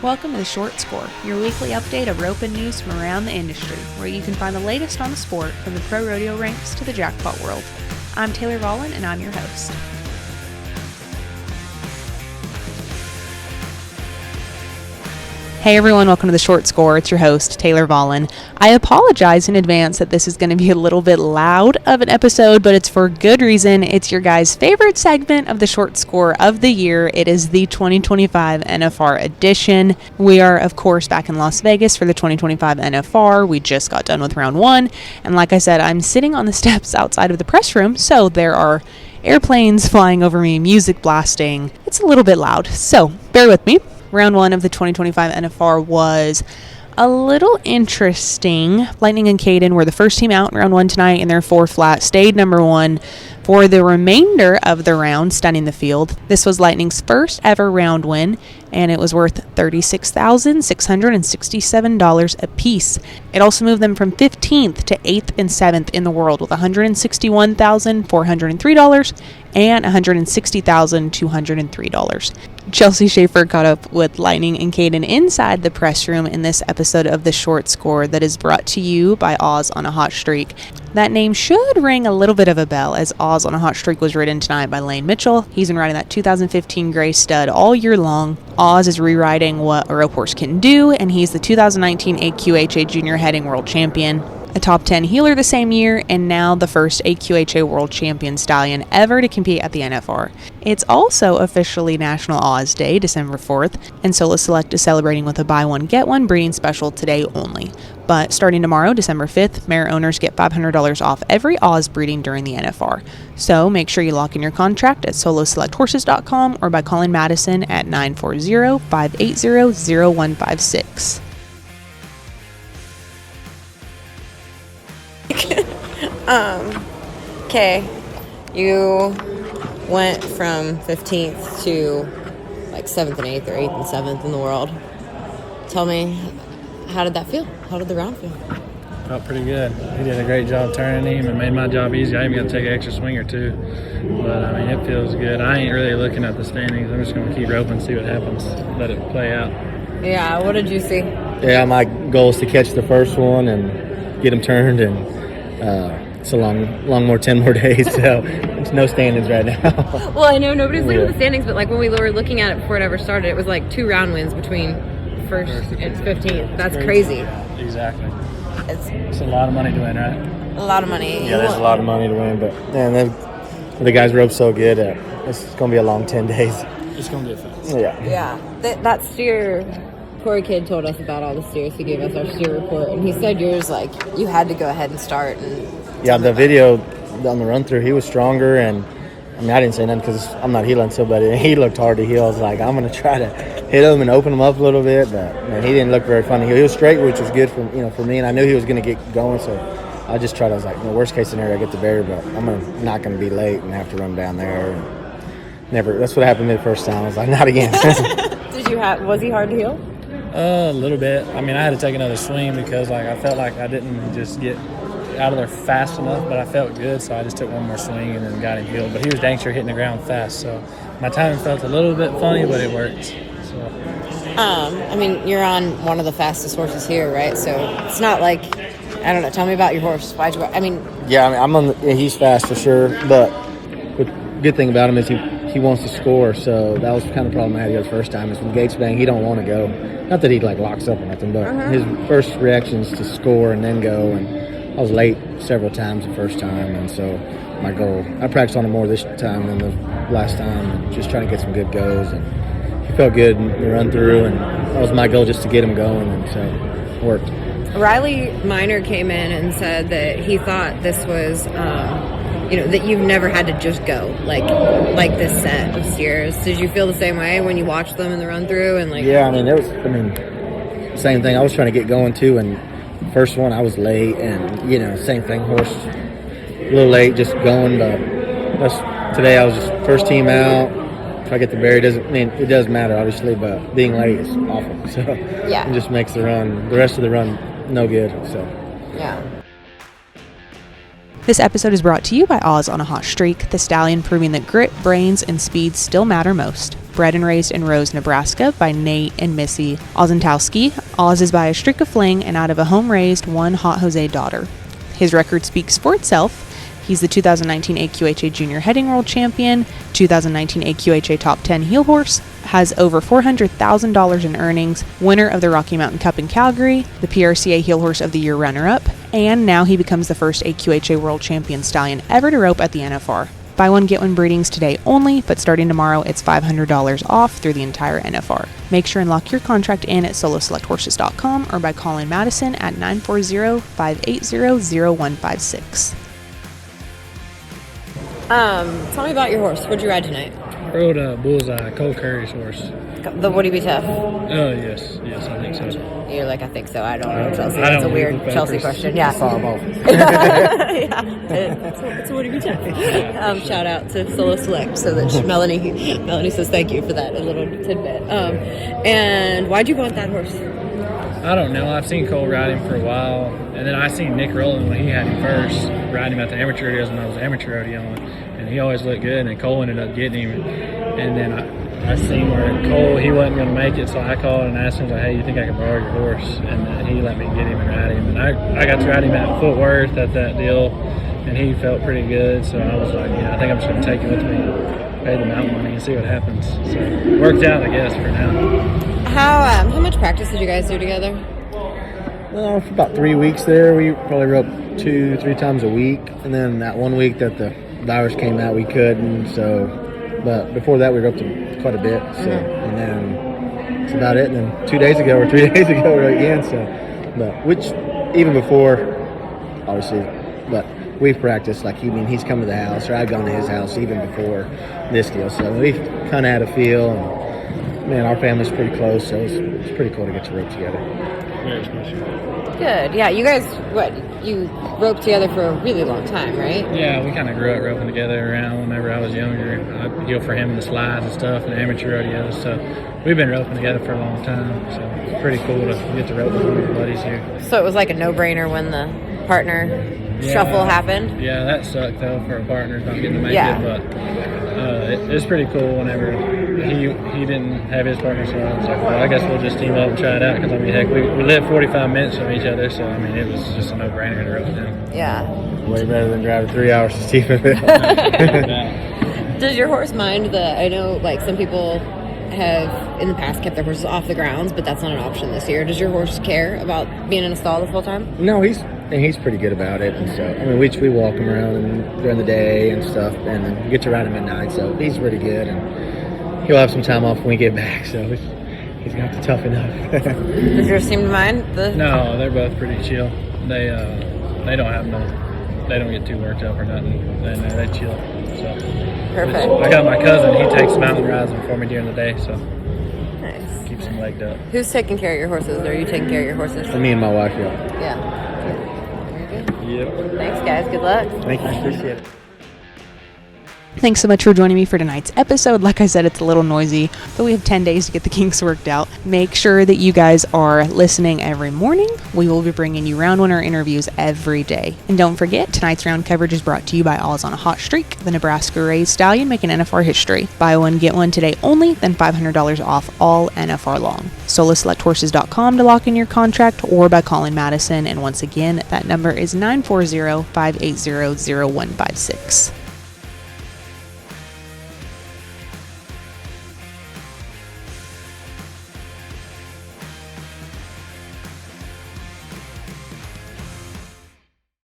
Welcome to The Short Score, your weekly update of roping news from around the industry, where you can find the latest on the sport from the pro rodeo ranks to the jackpot world. I'm Taylor Vollen, and I'm your host. Hey everyone, welcome to The Short Score. It's your host, Taylor Vollen. I apologize in advance that this is going to be a little bit loud of an episode, but it's for good reason. It's your guys' favorite segment of The Short Score of the year. It is the 2025 NFR edition. We are, of course, back in Las Vegas for the 2025 NFR. We just got done with round one, and like I said, I'm sitting on the steps outside of the press room, so there are airplanes flying over me, music blasting. It's a little bit loud, so bear with me. Round one of the 2025 NFR was a little interesting. Lightning and Kaden were the first team out in round one tonight, and their 4 flat stayed number one for the remainder of the round, stunning the field. This was Lightning's first ever round win, and it was worth $36,667 apiece. It also moved them from 15th to 8th and 7th in the world with $161,403 and $160,203. Chelsea Schaefer caught up with Lightning and Kaden inside the press room in this episode of The Short Score that is brought to you by Oz on a Hot Streak. That name should ring a little bit of a bell, as Oz on a Hot Streak was ridden tonight by Lane Mitchell. He's been riding that 2015 Gray Stud all year long. Oz is rewriting what a rope horse can do, and he's the 2019 AQHA Junior Heading World Champion, a top 10 heeler the same year, and now the first AQHA World Champion stallion ever to compete at the NFR. It's also officially National Oz Day, December 4th, and Solo Select is celebrating with a buy one, get one breeding special today only. But starting tomorrow, December 5th, mare owners get $500 off every Oz breeding during the NFR. So make sure you lock in your contract at soloselecthorses.com or by calling Madison at 940-580-0156. Okay, you went from 15th to like 7th and 8th or 8th and 7th in the world. Tell me, how did that feel? How did the round feel? Felt pretty good. He did a great job turning him and made my job easy. I even got to take an extra swing or two. But, I mean, it feels good. I ain't really looking at the standings. I'm just going to keep roping and see what happens. Let it play out. Yeah, what did you see? Yeah, my goal is to catch the first one and get him turned, and it's a long more 10 more days, so there's no standings right now. Well, I know nobody's looking at the standings, but like when we were looking at it before it ever started, it was like 2 round wins between first and 15th. That's crazy. Exactly. It's a lot of money to win, right? A lot of money. Yeah, there's a lot of money to win, but man, the guys rope so good. It's going to be a long 10 days. It's going to be fast. Yeah. That steer, Corey Kid told us about all the steers. He gave us our steer report, and he said yours, like, you had to go ahead and start. Yeah, the video on the run through, he was stronger, and I mean, I didn't say nothing because I'm not heeling somebody. He looked hard to heel. I was like, I'm going to try to hit him and open him up a little bit, but man, he didn't look very funny. He was straight, which was good for me, and I knew he was going to get going, so I just tried. I was like, worst case scenario, I get the barrier, but I'm not going to be late and have to run down there. That's what happened to me the first time. I was like, not again. Was he hard to heel? A little bit. I mean, I had to take another swing because I felt like I didn't just get out of there fast enough, but I felt good, so I just took one more swing and then got him healed. But he was dang sure hitting the ground fast, so my timing felt a little bit funny, but it worked. So. I mean, you're on one of the fastest horses here, right? So it's not like, I don't know. Tell me about your horse. Why'd you? He's fast for sure, but the good thing about him is he wants to score. So that was kind of the problem I had the first time. Is when gates bang, he don't want to go. Not that he locks up or nothing, but his first reaction is to score and then go. And I was late several times the first time, and so my goal, I practiced on him more this time than the last time, and just trying to get some good goes. And he felt good in the run through, and that was my goal, just to get him going, and so it worked. Riley Minor came in and said that he thought this was, that you've never had to just go like this set of steers. Did you feel the same way when you watched them in the run through and Yeah, same thing. I was trying to get going too, and first one I was late, and same thing. Horse a little late, just going. But today I was just first team out. If I get the barrier, it does matter obviously, but being late is awful. So it just makes the rest of the run no good. So yeah. This episode is brought to you by Oz on a Hot Streak, the stallion proving that grit, brains, and speed still matter most. bred and raised in Rose, Nebraska by Nate and Missy Ozentowski. Oz is by a streak of fling and out of a home-raised one Hot Jose daughter. His record speaks for itself. He's the 2019 AQHA Junior Heading World Champion, 2019 AQHA Top 10 Heel Horse, has over $400,000 in earnings, winner of the Rocky Mountain Cup in Calgary, the PRCA Heel Horse of the Year runner-up, and now he becomes the first AQHA World Champion stallion ever to rope at the NFR. Buy one, get one breedings today only, but starting tomorrow, it's $500 off through the entire NFR. Make sure and lock your contract in at soloselecthorses.com or by calling Madison at 940-580-0156. Tell me about your horse. What'd you ride tonight? I rode a Bullseye, Cole Curry's horse. The Would He Be Tough? Oh, yes, I think so. You're like, I think so. I don't know, Chelsea. I That's a don't weird read the Chelsea papers. question. Yeah. Fireball. Yeah. It's a Would He Be Tough. Shout out to Solo Select so that Melanie says thank you for that, a little tidbit. And why'd you want that horse? I don't know. I've seen Cole ride him for a while, and then I seen Nick Rowland when he had him first, ride him at the amateur rodeos when I was amateur rodeoing, and he always looked good, and Cole ended up getting him. And then I seen where Cole, he wasn't going to make it, so I called and asked him, like, hey, you think I can borrow your horse? And he let me get him and ride him. And I got to ride him at Fort Worth at that deal, and he felt pretty good, so I was like, yeah, I think I'm just going to take him with me, pay the mount money, and see what happens. So it worked out, I guess, for now. How much practice did you guys do together? Well, for about 3 weeks there, we probably roped 2-3 times a week. And then that 1 week that the virus came out, we couldn't. So, but before that, we roped quite a bit. So, and then that's about it. And then 2 days ago or 3 days ago, right again. So, but which even before, obviously, but we've practiced. Like, he's come to the house, or I've gone to his house even before this deal. So we've kind of had a feel. And, man, our family's pretty close, so it's pretty cool to get to rope together. Very special. Good. Yeah, you guys, you roped together for a really long time, right? Yeah, we kind of grew up roping together around whenever I was younger. I'd heel for him in the slides and stuff and amateur rodeos. So we've been roping together for a long time. So it's pretty cool to get to rope with one of your buddies here. So it was like a no-brainer when the partner shuffle happened? Yeah, that sucked, though, for a partner not getting to make Yeah. it. But it's pretty cool whenever he didn't have his partner. So I was like, well, I guess we'll just team up and try it out. Because, I mean, heck, we live 45 minutes from each other. So, I mean, it was just a no-brainer to rope with him. Yeah. Way better than driving 3 hours to Stephenville. Does your horse mind I know, like, some people have in the past kept their horses off the grounds, but that's not an option this year. Does your horse care about being in a stall the full time? No, he's pretty good about it. And so, I mean, we walk him around during the day and stuff, and then we get to ride him at night. So he's pretty good, and he'll have some time off when we get back. So he's gonna have to toughen up. Does yours seem to mind? No, they're both pretty chill. They don't get too worked up or nothing. They chill. So Perfect. I got my cousin. He takes mountain rides for me during the day, so Nice. keeps them legged up. Who's taking care of your horses? Or are you taking care of your horses? For me and my wife, yeah. Yeah. Very good. Yep. Thanks, guys. Good luck. Thank you. Appreciate it. Thanks so much for joining me for tonight's episode. Like I said, it's a little noisy, but we have 10 days to get the kinks worked out. Make sure that you guys are listening every morning. We will be bringing you round winner interviews every day. And don't forget, tonight's round coverage is brought to you by Oz on a Hot Streak, the Nebraska raised stallion making NFR history. Buy one, get one today only, then $500 off all NFR long. soloselecthorses.com to lock in your contract or by calling Madison. And once again, that number is 940-580-0156.